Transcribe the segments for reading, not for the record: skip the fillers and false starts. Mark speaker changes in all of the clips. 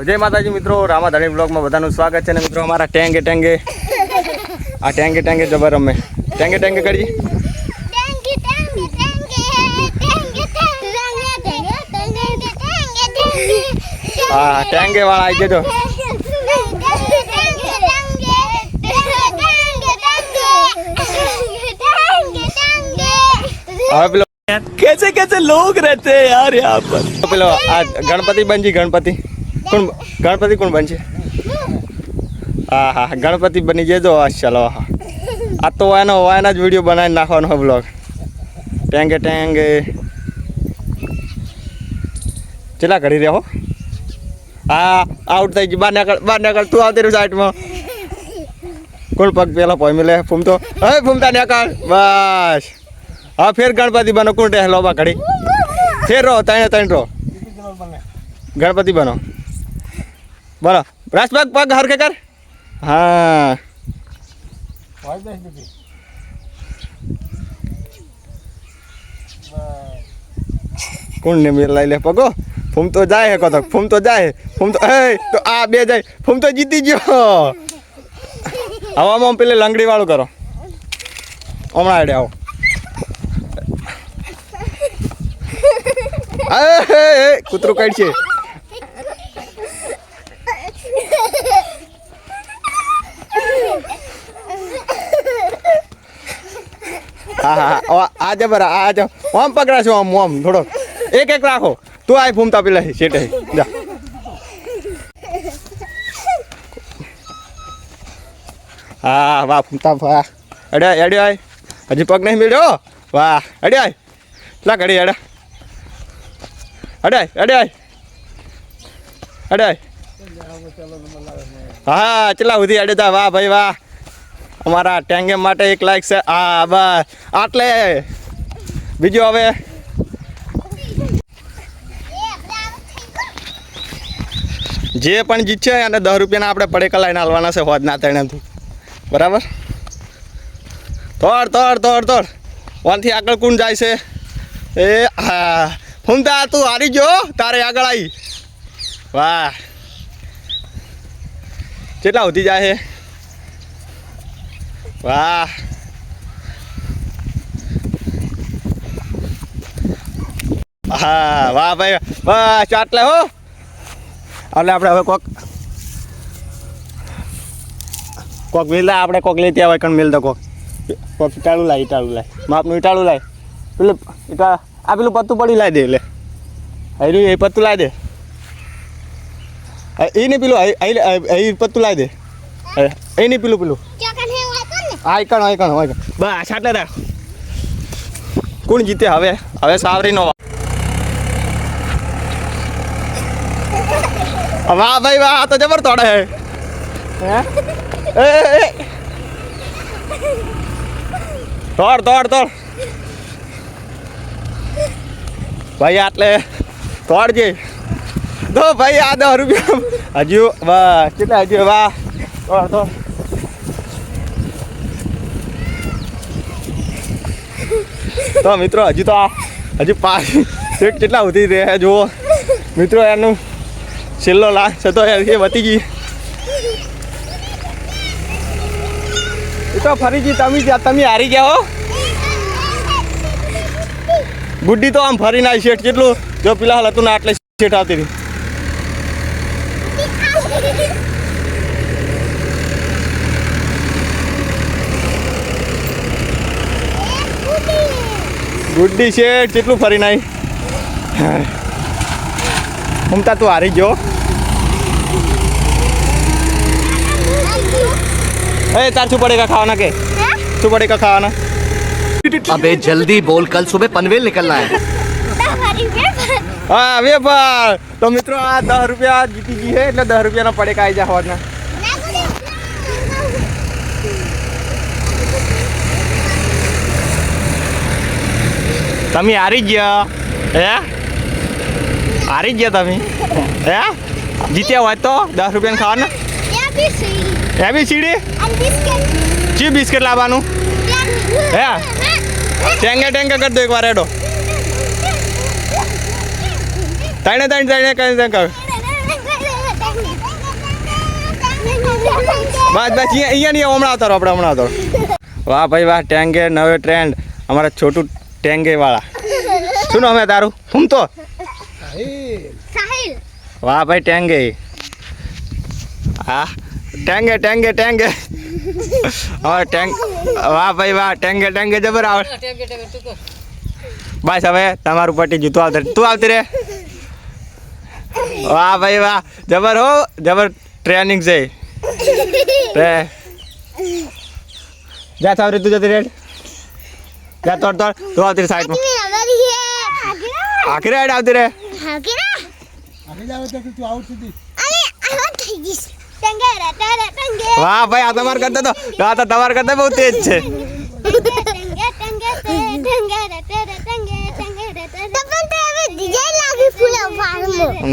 Speaker 1: जय माताजी मित्रों, रामाधाणी ब्लॉग में बधाનું स्वागत है। मित्रों हमारा टेंगे टेंगे आ टेंगे टेंगे जबर रमे टेंगे टेंगे करिए। हाँ टेंगे वाला आई जो कैसे कैसे लोग रहते हैं यार यहाँ पर। पेलो आ गणपति बनजी गणपति कौन बन हाँ हाँ गणपति बनी जजो। चलो हाँ आ तो वायना ज वीडियो बनाई नाखवानो ब्लॉग टेंगे टेंगे चला घड़ी रहो। हाँ आउट थी बार निकल तू आती रही साइड में कौन पग पेला पोई मिले फूम तो फूमता निकल बस। हाँ फिर गणपति बनो कौन टहलो बा घड़ी फिर रो तैन रो गणपति बनो बोलो रास पग पग हर के कर। हाँ कौन ने मेरे लाई पगो फूम तो जाए है कदक फूम तो जाए फूम तो आ बे जाए फूम तो जीती गयो। हवा पेले लंगड़ी वालू करो हमें आड़े आओ। कूतरू काट छे। हाँ हाँ आ जा बरा आ जाओ हम पकड़ा छो हम थोड़ो एक एक राखो तू आए फूमता पेला सेट है जा। हाँ वाह फूमता वाह अड़े आए हजी पग नहीं मिलो वाह अड़े आए ला घड़ी अड़े हाँ चला उधी अड़े था वाह भाई वाह अमरा टेंगे माटे एक लाइक से हाँ बस आटले बीजू हवे जे पण जीतशे अने 10 रुपयाना आपणे पड़ेका लईने हालवाना छे होजना तेने तू बराबर। तोड़ वनथी आगळ कोण जाय छे ए हाँ फूमता तू हारी जो तारे आगळ आई वाह चेटला होती जाए वाह। हाँ वाह भाई वाह चाटले हो એટલે આપણે હવે કોક મિલતા આપણે કોક લેતી આવે કણ મિલતા કોક ટાળું લાય માપનું ટાળું લાય પેલું આ પેલું પત્તું પડ્યું લાવી દે એટલે હરી એ પત્તું લાવી દે એ નહીં પેલું એ પત્તું લાવી દે એ નહીં પેલું આઈકણ બસ આટલે રાખ કોણ જીતે હવે સાવરીનો वाह भाई वाह तो जबर तोड़ा है तोड़ भाई आटले तोड़ जे दो भाई आ 10 रुपया हजू वाह कितना हजू वाह तोड़ तो मित्रों हजू 5 सीट कितना होती रहे जो मित्रों एनु छेल्लो लाख છે તો એ વધી ગઈ એ તો ફરી ગઈ તમે હારી ગયા હો। ગુડ્ડી તો આમ ફરીને આવી શેઠ કેટલું જો પેલા હાલ હતું ને આટલે શેઠ આવતી રહી। ગુડ્ડી શેઠ કેટલું ફરીને આવી फूमता तू हारी गयो। तार छू पड़ेगा खाना के छू पड़ेगा खाना।
Speaker 2: अबे जल्दी बोल कल सुबह पनवेल निकलना है।
Speaker 1: हाँ वेफर तो मित्रों आ 10 रुपया जीती गई है એટલે 10 रुपया पड़ेगा आई जा होना। तमी हारी गया है हारी गया तमी है जीत्या हो तो 10 रुपया खाना ए बी सीडी जी बिस्किट लावानू है टेंगे कर दो एक बार एडो तैने कर બસ અહીંયા નહીં હમણાં આવતા રહો, આપણે હમણાં આવતા રહો. વાહ ભાઈ વાહ, ટેંગે નવે ટ્રેન્ડ, અમારા છોટું ટેંગે વાળા. શું નામ હે તારું? ફૂમતો.
Speaker 3: સાહિલ.
Speaker 1: વાહ ભાઈ ટેંગે. હા ટેંગે ટેંગે ટેંગે. હવે ટેંગ, વાહ ભાઈ વાહ, ટેંગે ટેંગે જબર આવડે. બસ હવે તમારું પટી ગયું, તું આવતી, તું આવતી રે. વાહ ભાઈ વાહ, જબર હો, જબર ટ્રેનિંગ છે. જા સાવરી તું જતી રેડ, જા તોડ તોડ, તું આવતી રે સાઈડમાં. આખી રાઈડ આવતી રે. વાહ ભાઈ, આ તમારે કરતા તો, આ તો તમારે કરતા બહુ તેજ છે.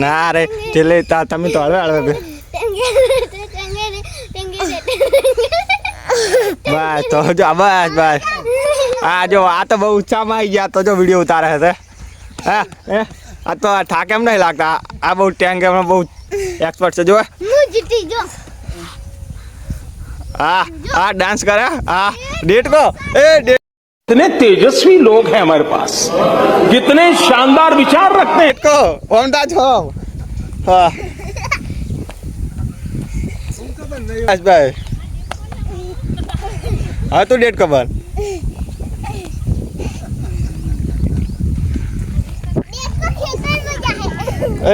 Speaker 1: ના રે ચલે, તમે તો હળવે હળવે. બસ તો જો, બસ બસ. હા જો, આ તો બહુ ઉત્સાહમાં આવી ગયા, તો જો વિડીયો ઉતારે છે. હા આ તો થાક એમ નહીં લાગતા, આ બહુ ટેંગ એમાં બહુ એક્સપર્ટ છે. જો હા હા ડાન્સ કરે. હા ડેટ કો એ ડેટ.
Speaker 4: कितने तेजस्वी लोग हैं हमारे पास, कितने शानदार विचार रखते हैं.
Speaker 1: को ઓમદા છો. હા બસ ભાઈ, હા તું ડેટ ખબર.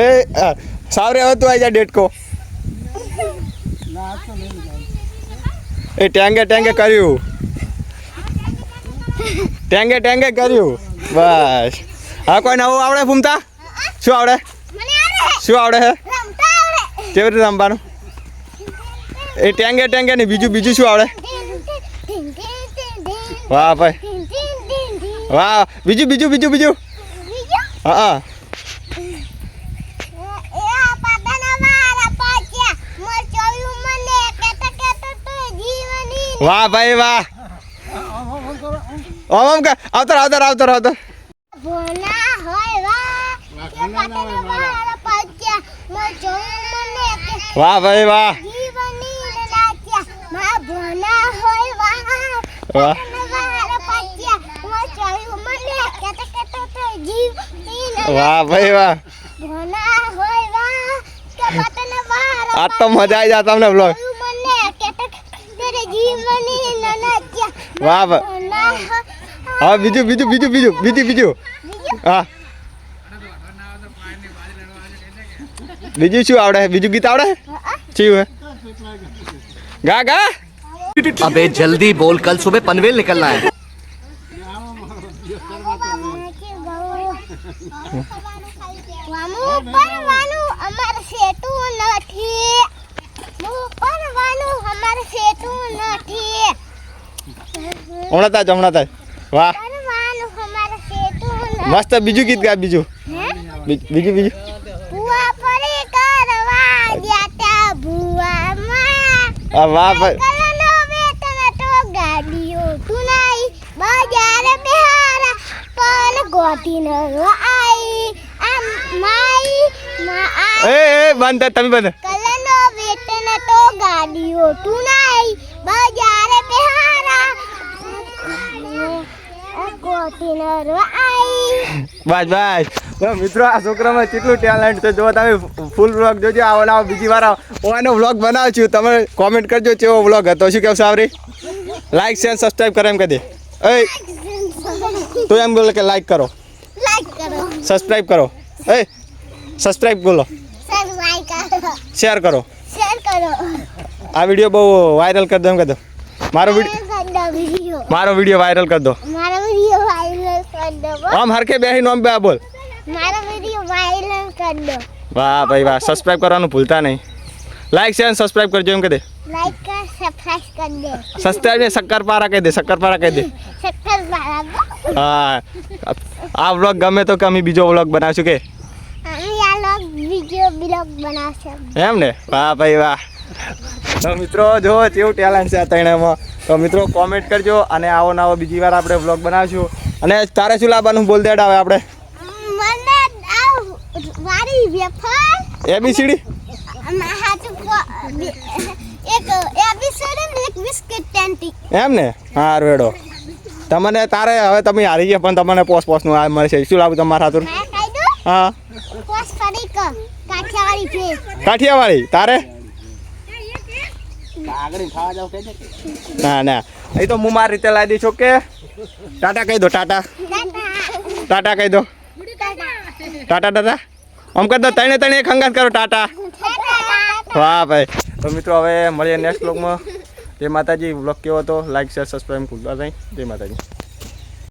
Speaker 1: એ સાવરે હવે તું આવી જા ડેટ કો. એ ટેંગે ટેંગે કર્યું, ટેંગે ટેંગે કર્યું. બસ હા, કોઈ નવું આવડે ફૂમતા? શું આવડે? શું આવડે હે? કેવી રીતે રમવાનું? એ ટેંગે ટેંગે નહીં, બીજું બીજું શું આવડે? વાહ ભાઈ વાહ, બીજું બીજું બીજું બીજું. હા વાહ ભાઈ વાહ. ઓમ કે આવતર આવતર આવતર આવતર. વાહ ભાઈ વાહ. વાહ વાહ ભાઈ વાહ. આ તો મજા આવી જાય તમને બ્લોગ. વાહ ભાઈ. હા બીજું બીજું બીજું બીજું બીજું બીજું. હા બીજું શું આવડે? બીજું ગીત આવડે? શું હે? ગા ગા.
Speaker 2: अबे जल्दी बोल, कल सुबह पनवेल निकलना है.
Speaker 1: હમણાં થાય હમણાં થાય. વાહ મસ્ત. બીજું ગીત ગા, બીજું બીજું બીજું. વાહ ભાઈ. એ બંધ તમે બંધ. બસ બસ. તો મિત્રો આ છોકરામાં કેટલું ટેલેન્ટ છે, જો તમે ફૂલ વ્લોગ જોજો. આવો આવો બીજી વાર આનો વ્લોગ બનાવું છું, તમે કોમેન્ટ કરજો કેવો વ્લોગ હતો. શું કેવું સાવરી? લાઈક શેર સબસ્ક્રાઈબ કરે એમ કહી દે. એ તો એમ બોલે કે લાઈક કરો, સબસ્ક્રાઈબ કરો. એ સબસ્ક્રાઈબ બોલો, શેર કરો. આ વિડીયો બહુ વાયરલ કરી દો એમ કહી દો. મારો વિડીયો વાયરલ કરી દો. આમ હરખે બેહી નોમ બે બોલ. વાહ ભાઈ વાહ. સબસ્ક્રાઈબ કરવાનું ભૂલતા નહીં. લાઈક શેર સબસ્ક્રાઈબ કરજો એમ કહી દે. સબસ્ક્રાઈબ ને શક્કરપારા કહી દે. શક્કરપારા કહી દે. હા આ વ્લોગ ગમે તો કે અમે બીજો વ્લોગ બનાવશું કે એમ ને. વાહ ભાઈ વાહ. તો મિત્રો જો કેવું ટેલેન્ટ છે આ ત્રણેયમાં. તો મિત્રો કોમેન્ટ કરજો અને આવો નવો બીજી વાર આપણે વ્લોગ બનાવશું. અને તારે શું લાવવાનું બોલ દેડ આવે આપણે? ABCD
Speaker 3: એક એબીસીડી ને એક બિસ્કિટ ટેન્ટી.
Speaker 1: એમ ને સારું હેડો તમને તારે હવે તમે હારી ગયા પણ તમને પોસનું આ મળશે શું લાવું તમારા હાથું
Speaker 3: હા ખાઈ દો.
Speaker 1: હા
Speaker 3: પોસ ફરી કાઠિયાવાડી ભેળ.
Speaker 1: કાઠિયાવાડી તારે ના ના એ તો હું મારી રીતે લાવી દઈશ ઓકે ટાટા કહી દો ટાટા ટાટા કહી દો ટાટા ટાટા આમ કરી દો તણે એક હંગાત કરો ટાટા વાહ ભાઈ તો મિત્રો હવે મળીએ નેક્સ્ટ બ્લોગમાં જય માતાજી બ્લોગ કેવો હતો લાઈક શેર સબસ્ક્રાઈબ ભૂલતા નહીં જય માતાજી